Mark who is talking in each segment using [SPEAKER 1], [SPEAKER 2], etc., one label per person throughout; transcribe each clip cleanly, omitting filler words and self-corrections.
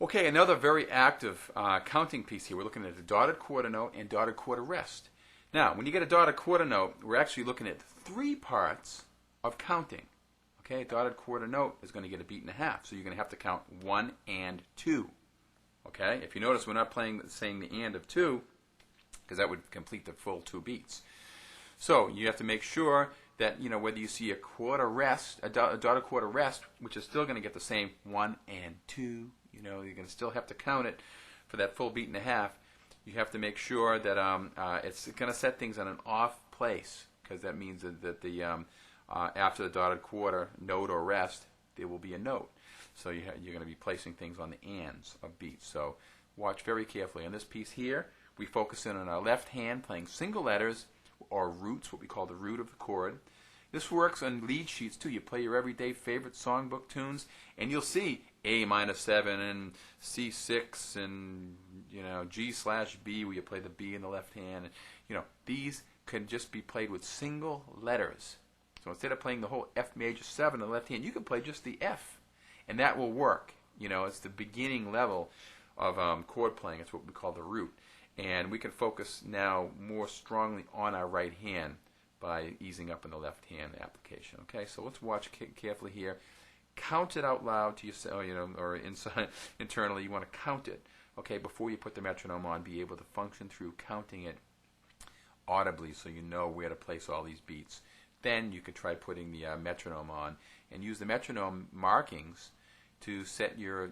[SPEAKER 1] Okay, another very active counting piece here. We're looking at a dotted quarter note and dotted quarter rest. Now, when you get a dotted quarter note, we're actually looking at three parts of counting. Okay, a dotted quarter note is going to get a beat and a half, so you're going to have to count 1 and 2. Okay, if you notice, we're not saying the and of 2, because that would complete the full 2 beats. So you have to make sure that, you know, whether you see a quarter rest, a dotted quarter rest, which is still going to get the same 1 and 2, you know, you're going to still have to count it for that full beat and a half. You have to make sure that it's going to set things on an off place, because that means that the after the dotted quarter note or rest, there will be a note. So you're going to be placing things on the ands of beats. So watch very carefully. On this piece here, we focus in on our left hand playing single letters or roots, what we call the root of the chord. This works on lead sheets too. You play your everyday favorite songbook tunes, and you'll see A minor 7 and C6 and, you know, G/B, where you play the B in the left hand. You know, these can just be played with single letters. So instead of playing the whole F major 7 in the left hand, you can play just the F, and that will work. You know, it's the beginning level of chord playing. It's what we call the root. And we can focus now more strongly on our right hand by easing up in the left hand application. Okay, so let's watch carefully here. Count it out loud to yourself, you know, or inside internally. You want to count it, okay, before you put the metronome on. Be able to function through counting it audibly, so you know where to place all these beats. Then you could try putting the metronome on and use the metronome markings to set your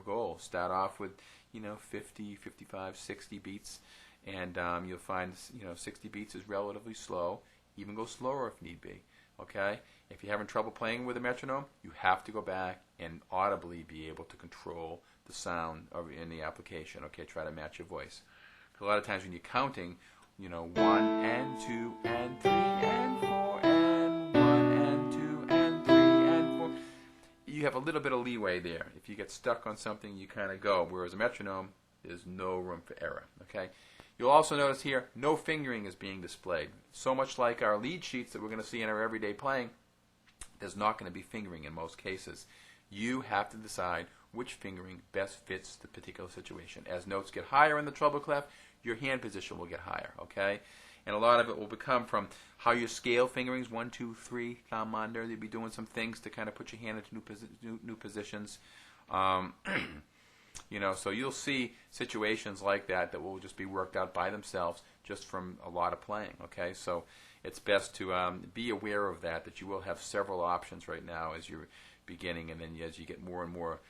[SPEAKER 1] goal. Start off with, you know, 50, 55, 60 beats, and you'll find, you know, 60 beats is relatively slow. Even go slower if need be. Okay? If you're having trouble playing with a metronome, you have to go back and audibly be able to control the sound in the application. Okay? Try to match your voice. A lot of times when you're counting, you know, 1 and 2 and 3 and 4 and 1 and 2 and 3 and 4. You have a little bit of leeway there. If you get stuck on something, you kind of go. Whereas a metronome, there's no room for error. Okay? You'll also notice here, no fingering is being displayed. So much like our lead sheets that we're going to see in our everyday playing, there's not going to be fingering in most cases. You have to decide which fingering best fits the particular situation. As notes get higher in the treble clef, your hand position will get higher, okay? And a lot of it will become from how you scale fingerings, 1, 2, 3, thumb under. You'll be doing some things to kind of put your hand into new positions. You know, so you'll see situations like that that will just be worked out by themselves just from a lot of playing, okay? So it's best to be aware of that you will have several options right now as you're beginning, and then as you get more and more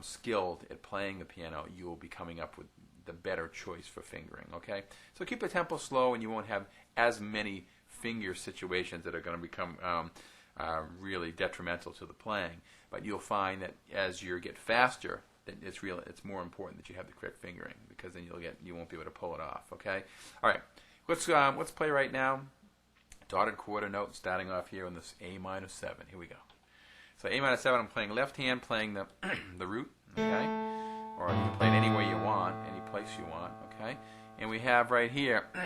[SPEAKER 1] skilled at playing the piano, you will be coming up with the better choice for fingering, okay? So keep the tempo slow, and you won't have as many finger situations that are going to become really detrimental to the playing. But you'll find that as you get faster, it's more important that you have the correct fingering, because then you won't be able to pull it off. Okay. All right. Let's play right now. Dotted quarter note, starting off here on this A minor 7. Here we go. So A minor 7. I'm playing left hand, playing the the root. Okay. Or you can play it any way you want, any place you want. Okay. And we have right here the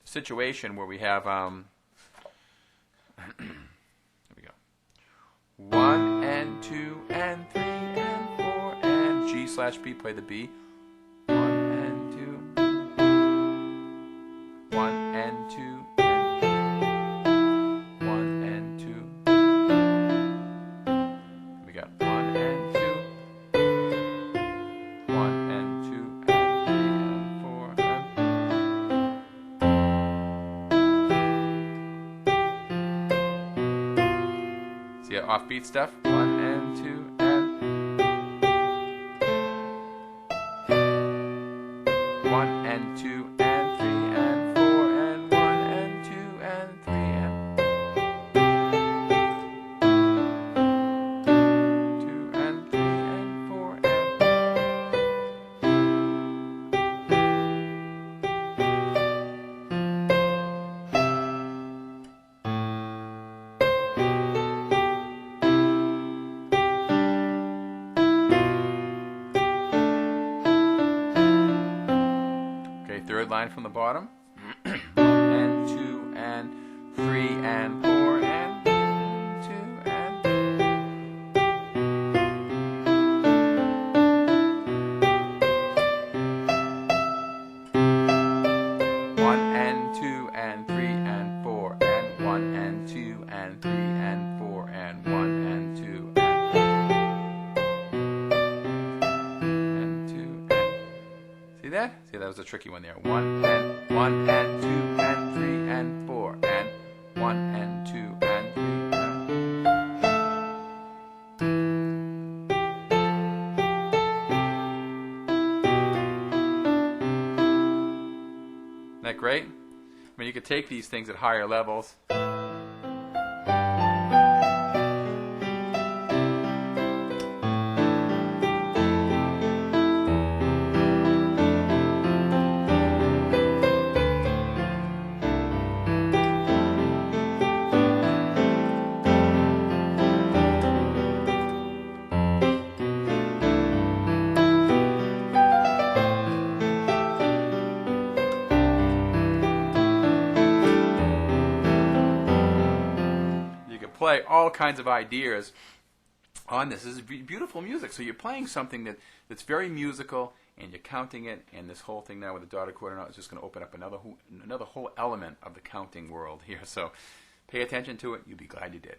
[SPEAKER 1] situation where we have here we go. 1 and 2 and 3 and 4 and G/B, play the B. 1 and 2. 1 and 2. 1 and 2. We got 1 and 2. 1 and 2 and 3 and 4 and... See that offbeat stuff? 1 and 2 and 1 and 2 and 3 and 4 and 1 and 2 and 3 and 2 and 3 and 4 and... Third line from the bottom. 1 and 2 and 3 and 4 and 2 and that was a tricky one there. 1 and 2 and 3 and 4 and 1 and 2 and 3 and... Isn't that great? I mean, you could take these things at higher levels. Play all kinds of ideas on this. This is beautiful music. So you're playing something that's very musical, and you're counting it, and this whole thing now with the dotted quarter note is just going to open up another whole element of the counting world here. So pay attention to it. You'll be glad you did.